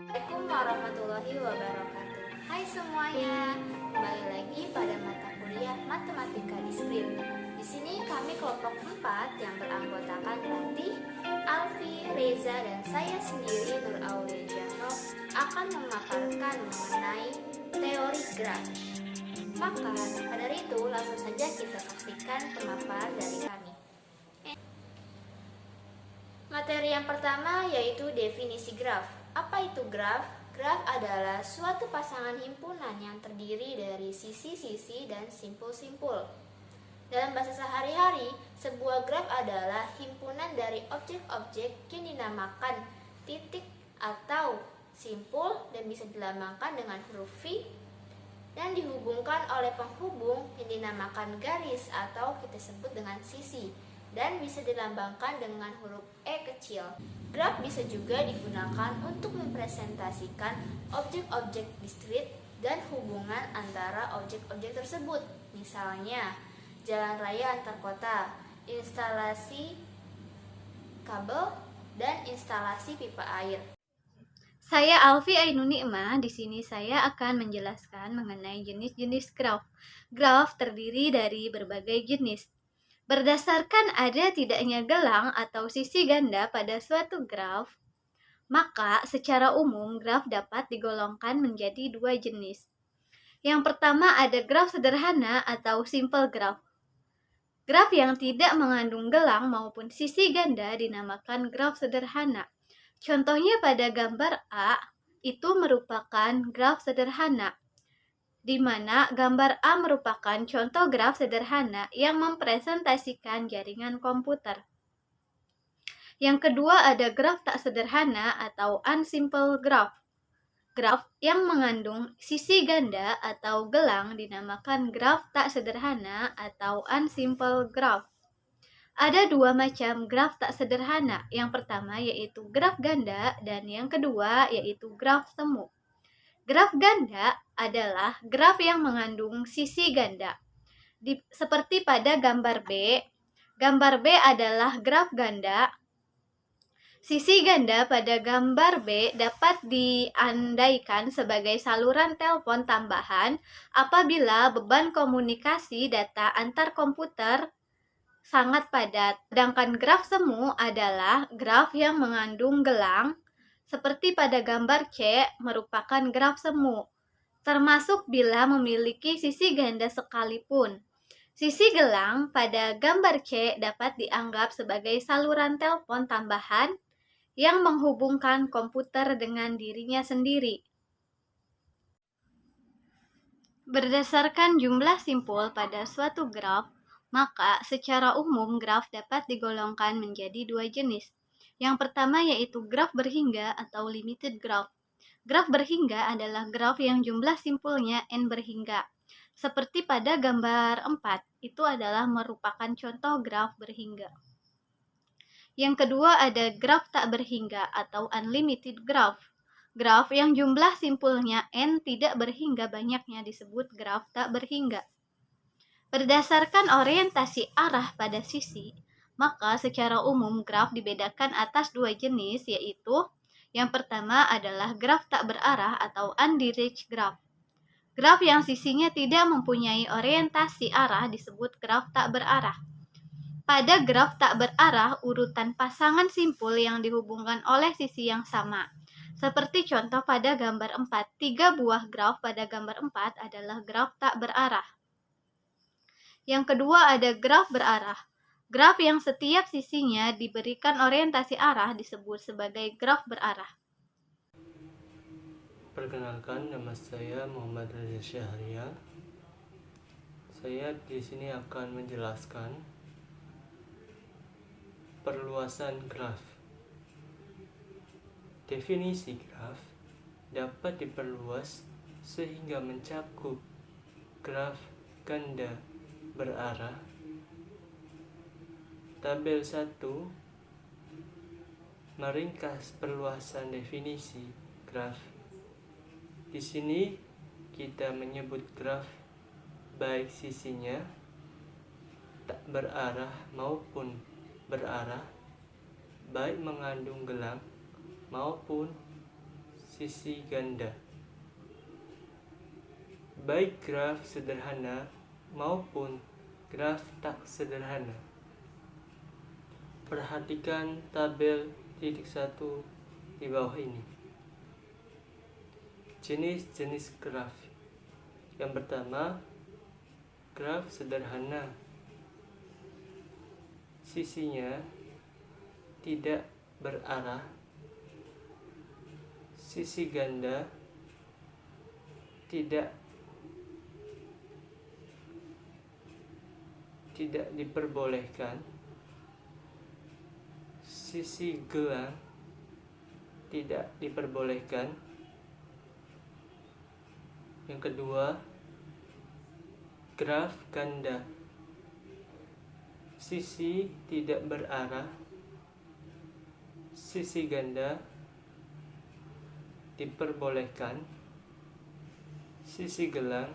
Assalamualaikum warahmatullahi wabarakatuh. Hai semuanya, kembali lagi pada mata kuliah Matematika Diskrit. Di sini kami kelompok 4 yang beranggotakan Ratih, Alfi, Reza, dan saya sendiri Nur Aulia Jahro akan memaparkan mengenai teori graf. Maka pada itu langsung saja kita saksikan pemaparan dari kami. Materi yang pertama yaitu definisi graf. Apa itu graf? Graf adalah suatu pasangan himpunan yang terdiri dari sisi-sisi dan simpul-simpul. Dalam bahasa sehari-hari, sebuah graf adalah himpunan dari objek-objek yang dinamakan titik atau simpul dan bisa dilambangkan dengan huruf V dan dihubungkan oleh penghubung yang dinamakan garis atau kita sebut dengan sisi dan bisa dilambangkan dengan huruf E kecil. Graf bisa juga digunakan untuk mempresentasikan objek-objek diskrit dan hubungan antara objek-objek tersebut. Misalnya, jalan raya antar kota, instalasi kabel, dan instalasi pipa air. Saya Alfi Ainunikma. Di sini saya akan menjelaskan mengenai jenis-jenis graf. Graf terdiri dari berbagai jenis. Berdasarkan ada tidaknya gelang atau sisi ganda pada suatu graf, maka secara umum graf dapat digolongkan menjadi dua jenis. Yang pertama ada graf sederhana atau simple graph. Graf yang tidak mengandung gelang maupun sisi ganda dinamakan graf sederhana. Contohnya pada gambar A, itu merupakan graf sederhana, di mana gambar A merupakan contoh graf sederhana yang mempresentasikan jaringan komputer. Yang kedua ada graf tak sederhana atau unsimple graph. Graf yang mengandung sisi ganda atau gelang dinamakan graf tak sederhana atau unsimple graph. Ada dua macam graf tak sederhana. Yang pertama yaitu graf ganda dan yang kedua yaitu graf semu. Graf ganda adalah graf yang mengandung sisi ganda. Seperti pada gambar B. Gambar B adalah graf ganda. Sisi ganda pada gambar B dapat diandaikan sebagai saluran telepon tambahan apabila beban komunikasi data antar komputer sangat padat. Sedangkan graf semu adalah graf yang mengandung gelang, seperti pada gambar C merupakan graf semu, termasuk bila memiliki sisi ganda sekalipun. Sisi gelang pada gambar C dapat dianggap sebagai saluran telepon tambahan yang menghubungkan komputer dengan dirinya sendiri. Berdasarkan jumlah simpul pada suatu graf, maka secara umum graf dapat digolongkan menjadi dua jenis. Yang pertama yaitu graf berhingga atau limited graph. Graf berhingga adalah graf yang jumlah simpulnya n berhingga. Seperti pada gambar 4, itu adalah merupakan contoh graf berhingga. Yang kedua ada graf tak berhingga atau unlimited graph. Graf yang jumlah simpulnya n tidak berhingga banyaknya disebut graf tak berhingga. Berdasarkan orientasi arah pada sisi, maka secara umum graf dibedakan atas dua jenis, yaitu yang pertama adalah graf tak berarah atau undirect graph. Graf yang sisinya tidak mempunyai orientasi arah disebut graf tak berarah. Pada graf tak berarah, urutan pasangan simpul yang dihubungkan oleh sisi yang sama. Seperti contoh pada gambar 4, 3 buah graf pada gambar 4 adalah graf tak berarah. Yang kedua ada graf berarah. Graf yang setiap sisinya diberikan orientasi arah disebut sebagai graf berarah. Perkenalkan, nama saya Muhammad Reza Syahrial. Saya di sini akan menjelaskan perluasan graf. Definisi graf dapat diperluas sehingga mencakup graf ganda berarah. Tabel 1 meringkas perluasan definisi graf. Di sini kita menyebut graf baik sisinya tak berarah maupun berarah, baik mengandung gelang maupun sisi ganda. Baik graf sederhana maupun graf tak sederhana. Perhatikan tabel titik 1 di bawah ini. Jenis-jenis graf. Yang pertama, graf sederhana. Sisinya tidak berarah. Sisi ganda tidak diperbolehkan. Sisi gelang tidak diperbolehkan. Yang kedua, graf ganda. Sisi tidak berarah. Sisi ganda diperbolehkan. Sisi gelang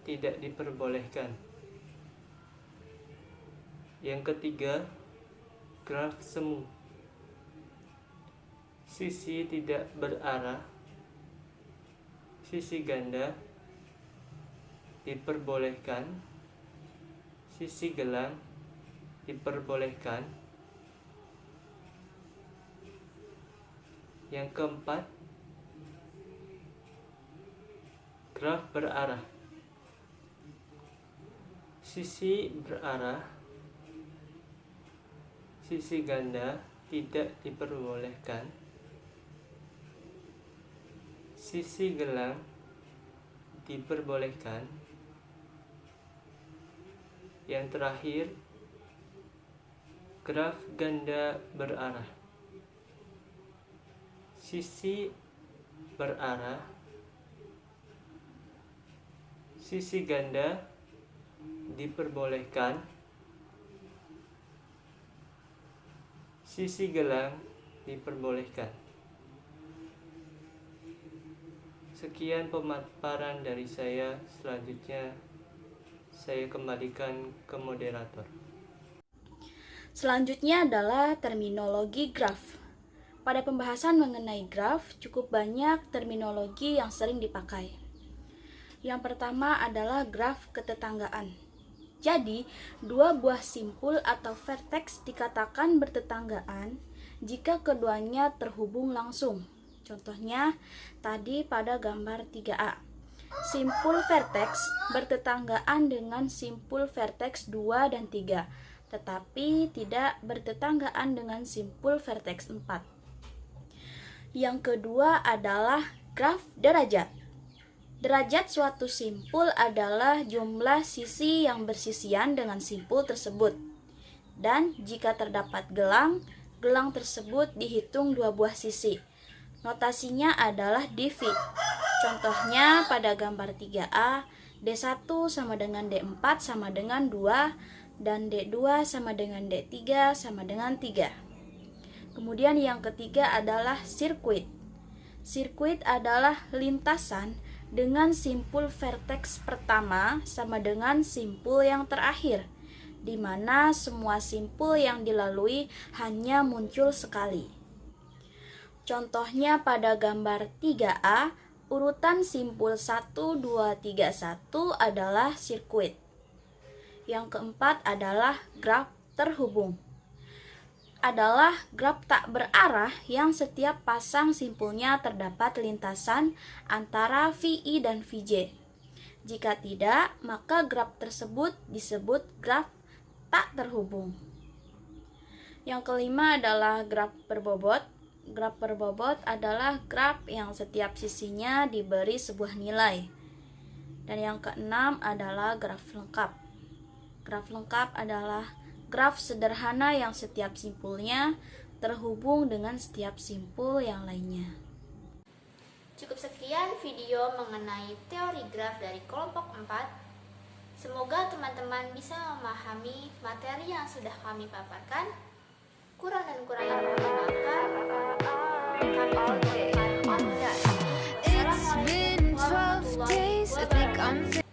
tidak diperbolehkan. Yang ketiga, graf semu. Sisi tidak berarah. Sisi ganda diperbolehkan. Sisi gelang diperbolehkan. Yang keempat, graf berarah. Sisi berarah. Sisi ganda tidak diperbolehkan. Sisi gelang diperbolehkan. Yang terakhir, graf ganda berarah. Sisi berarah. Sisi ganda diperbolehkan. Sisi gelang diperbolehkan. Sekian pemaparan dari saya. Selanjutnya saya kembalikan ke moderator. Selanjutnya adalah terminologi graf. Pada pembahasan mengenai graf, cukup banyak terminologi yang sering dipakai. Yang pertama adalah graf ketetanggaan. Jadi, dua buah simpul atau vertex dikatakan bertetanggaan jika keduanya terhubung langsung. Contohnya, tadi pada gambar 3A. Simpul vertex bertetanggaan dengan simpul vertex 2 dan 3, tetapi tidak bertetanggaan dengan simpul vertex 4. Yang kedua adalah graf derajat. Derajat suatu simpul adalah jumlah sisi yang bersisian dengan simpul tersebut. Dan jika terdapat gelang, gelang tersebut dihitung dua buah sisi. Notasinya adalah divi. Contohnya pada gambar 3A, D1 sama dengan D4 sama dengan 2, dan D2 sama dengan D3 sama dengan 3. Kemudian yang ketiga adalah sirkuit. Sirkuit adalah lintasan dengan simpul vertex pertama sama dengan simpul yang terakhir, di mana semua simpul yang dilalui hanya muncul sekali. Contohnya pada gambar 3A, urutan simpul 1, 2, 3, 1 adalah sirkuit. Yang keempat adalah graf terhubung. Adalah graf tak berarah yang setiap pasang simpulnya terdapat lintasan antara VI dan VJ. Jika tidak, maka graf tersebut disebut graf tak terhubung. Yang kelima adalah graf berbobot. Graf berbobot adalah graf yang setiap sisinya diberi sebuah nilai. Dan yang keenam adalah graf lengkap. Graf lengkap adalah graf sederhana yang setiap simpulnya terhubung dengan setiap simpul yang lainnya. Cukup sekian video mengenai teori graf dari kelompok 4. Semoga teman-teman bisa memahami materi yang sudah kami paparkan. Kurang dan kurangnya mohon dimaafkan. Kami tutup. Assalamualaikum warahmatullahi wabarakatuh.